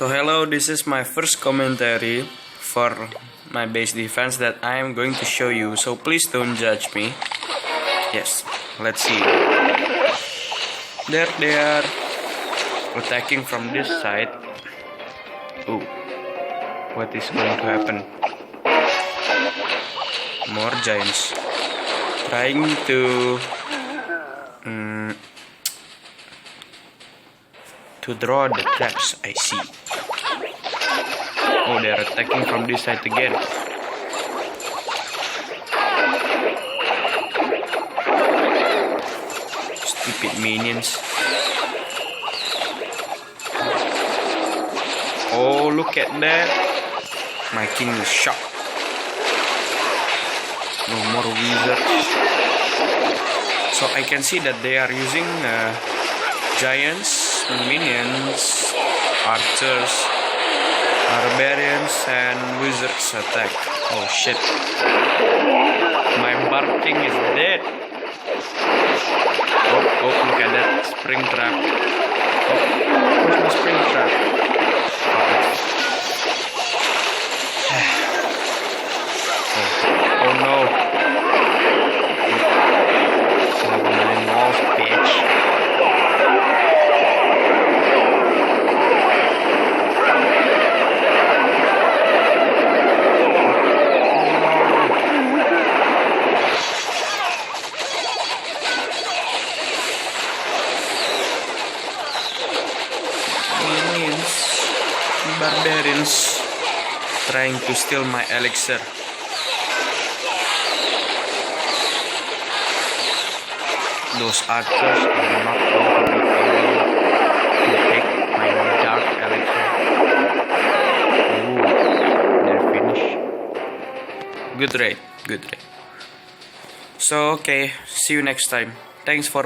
So hello, this is my first commentary for my base defense that I am going to show you, so please don't judge me. Yes, let's see. There they are attacking from this side. Ooh, what is going to happen? More giants trying to draw the traps. I see. Oh, they're attacking from this side again. Stupid minions. Oh, look at that. My king is shocked. No more wizards. So I can see that they are using giants, minions, archers, barbarians, and wizards attack. Oh shit. My Bard King is dead. Oh, look at that spring trap. Oh, where's my spring trap? Oh no. Never mind, walls, bitch. Barbarians trying to steal my elixir. Those archers are not going to be able to take my dark elixir. Ooh, they're finished. Good raid. So okay, see you next time. Thanks for